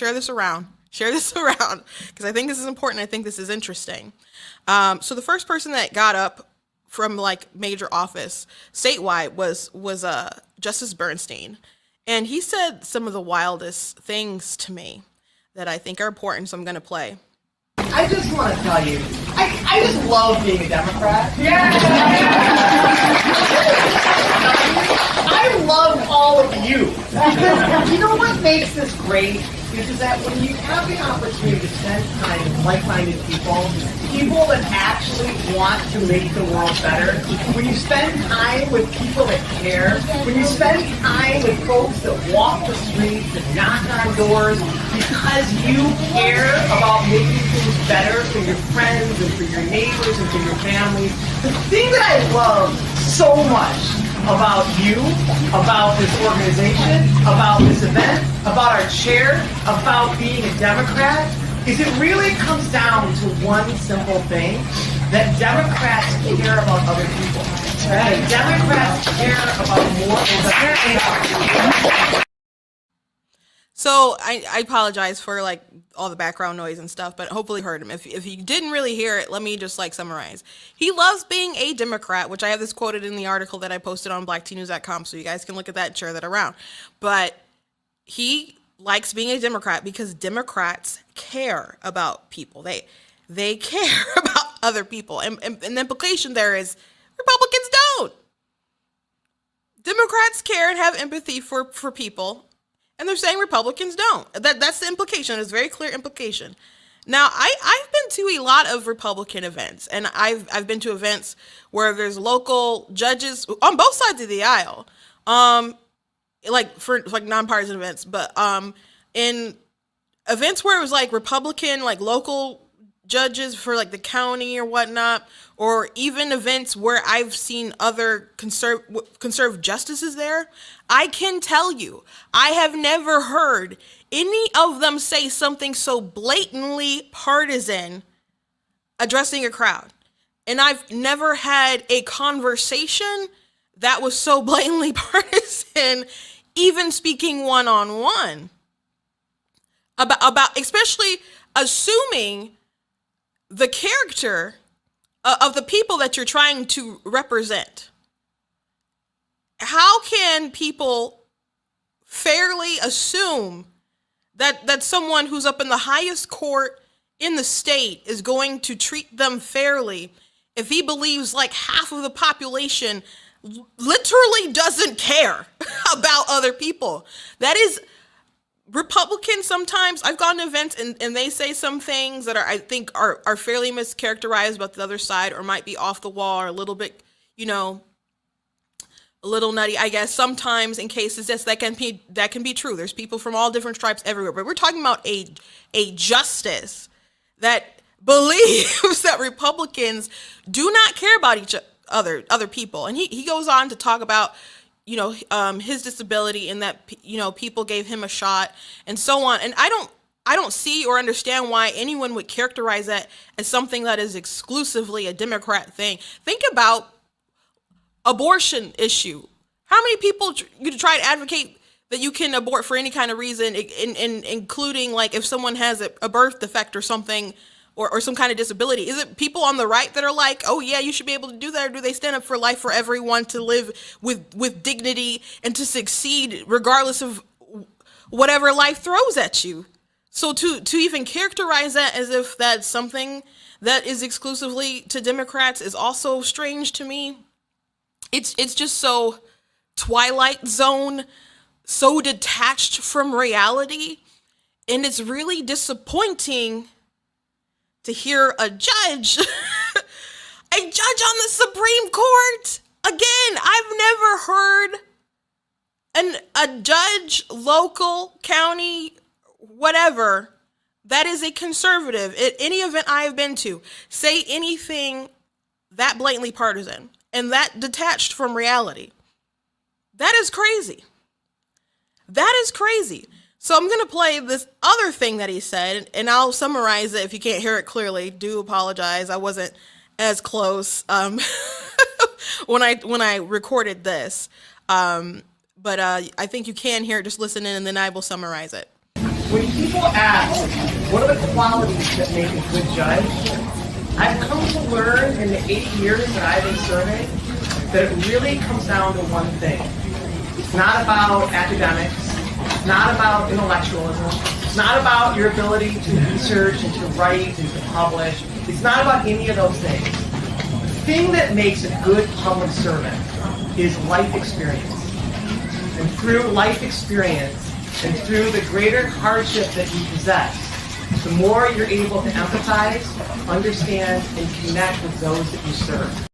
share this around. Share this around because I think this is important. I think this is interesting. So the first person that got up from like major office statewide was Justice Bernstein, and he said some of the wildest things to me that I think are important. So I'm going to play. I just want to tell you, I just love being a Democrat. Yeah. I love all of you. You know what makes this great? Is that when you have the opportunity to spend time with like-minded people, people that actually want to make the world better, when you spend time with people that care, when you spend time with folks that walk the streets and knock on doors because you care about making things better for your friends and for your neighbors and for your families, the thing that I love so much about you, about this organization, about this event, about our chair, about being a Democrat, is it really comes down to one simple thing, that Democrats care about other people. That Democrats care about more. So I apologize for like all the background noise and stuff, but hopefully you heard him. If you didn't really hear it, let me just like summarize. He loves being a Democrat, which I have this quoted in the article that I posted on blacktnews.com, so you guys can look at that and share that around. But he likes being a Democrat because Democrats care about people. They care about other people. And the implication there is Republicans don't. Democrats care and have empathy for people. And they're saying Republicans don't. That's the implication. It's a very clear implication. Now, I've been to a lot of Republican events, and I've been to events where there's local judges on both sides of the aisle, like for like nonpartisan events, but in events where it was like Republican, like local judges for like the county or whatnot, or even events where I've seen other conservative justices there, I can tell you, I have never heard any of them say something so blatantly partisan addressing a crowd. And I've never had a conversation that was so blatantly partisan, even speaking one-on-one about especially assuming the character of the people that you're trying to represent. How can people fairly assume that someone who's up in the highest court in the state is going to treat them fairly if he believes like half of the population literally doesn't care about other people? That is, Republicans sometimes, I've gone to events and they say some things that I think are fairly mischaracterized about the other side, or might be off the wall, or a little bit, a little nutty, I guess, sometimes in cases. Yes, that can be true. There's people from all different stripes everywhere, but we're talking about a justice that believes that Republicans do not care about other people. And he goes on to talk about, his disability, and that, people gave him a shot and so on. And I don't see or understand why anyone would characterize that as something that is exclusively a Democrat thing. Think about abortion issue. How many people you try to advocate that you can abort for any kind of reason, including like if someone has a birth defect or something, or some kind of disability? Is it people on the right that are like, oh yeah, you should be able to do that? Or do they stand up for life for everyone to live with dignity and to succeed regardless of whatever life throws at you? So to even characterize that as if that's something that is exclusively to Democrats is also strange to me. It's just so Twilight Zone, so detached from reality. And it's really disappointing to hear a judge, a judge on the Supreme Court. Again, I've never heard a judge, local, county, whatever, that is a conservative at any event I have been to, say anything that blatantly partisan and that detached from reality. That is crazy. That is crazy. So I'm going to play this other thing that he said, and I'll summarize it. If you can't hear it clearly, do apologize. I wasn't as close when I recorded this. But I think you can hear it. Just listen in, and then I will summarize it. when people ask, what are the qualities that make a good judge? I've come to learn in the 8 years that I've been serving that it really comes down to one thing. It's not about academics. It's not about intellectualism. It's not about your ability to research and to write and to publish. It's not about any of those things. The thing that makes a good public servant is life experience. And through life experience and through the greater hardship that you possess, the more you're able to empathize, understand, and connect with those that you serve.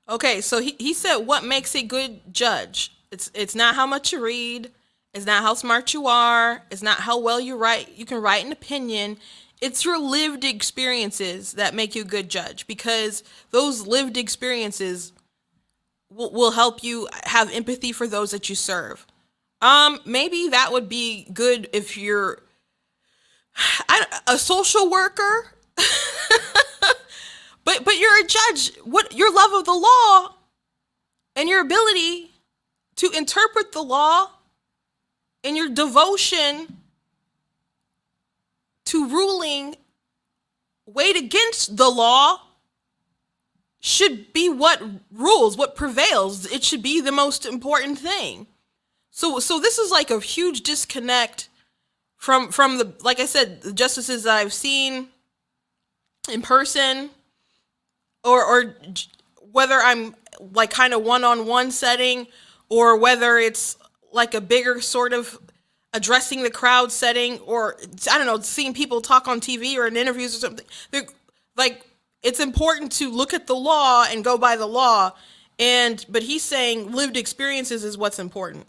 Okay, so he said what makes a good judge. It's not how much you read, it's not how smart you are, it's not how well you write. You can write an opinion. It's your lived experiences that make you a good judge, because those lived experiences will help you have empathy for those that you serve. Maybe that would be good if you're a social worker, but you're a judge. What your love of the law and your ability to interpret the law and your devotion to ruling weighed against the law should be what rules, what prevails. It should be the most important thing. So this is like a huge disconnect from the, like I said, the justices I've seen in person, or whether I'm like kind of one-on-one setting, or whether it's like a bigger sort of addressing the crowd setting, or I don't know, seeing people talk on TV or in interviews or something. They're like, it's important to look at the law and go by the law, but he's saying lived experiences is what's important.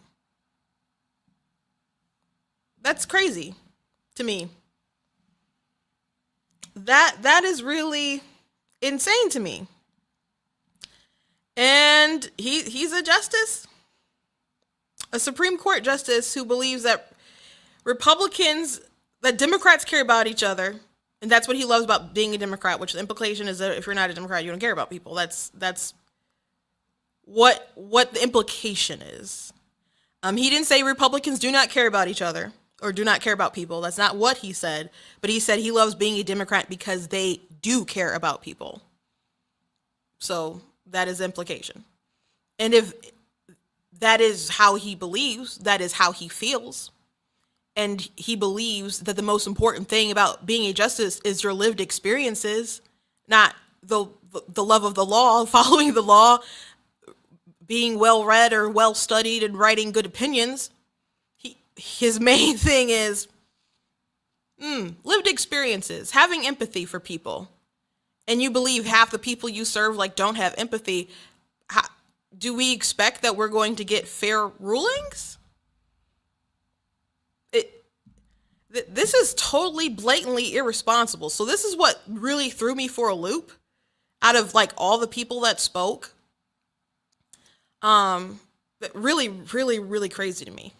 That's crazy to me. That is really insane to me. And he's a justice, a Supreme Court justice who believes that Democrats care about each other. And that's what he loves about being a Democrat, which the implication is that if you're not a Democrat, you don't care about people. That's what the implication is. He didn't say Republicans do not care about each other or do not care about people. That's not what he said. But he said he loves being a Democrat because they do care about people. So that is implication. And if that is how he believes, that is how he feels, and he believes that the most important thing about being a justice is your lived experiences, not the love of the law, following the law, being well read or well studied and writing good opinions. His main thing is lived experiences, having empathy for people. And you believe half the people you serve don't have empathy. Do we expect that we're going to get fair rulings? This is totally blatantly irresponsible. So this is what really threw me for a loop out of all the people that spoke. Really, really, really crazy to me.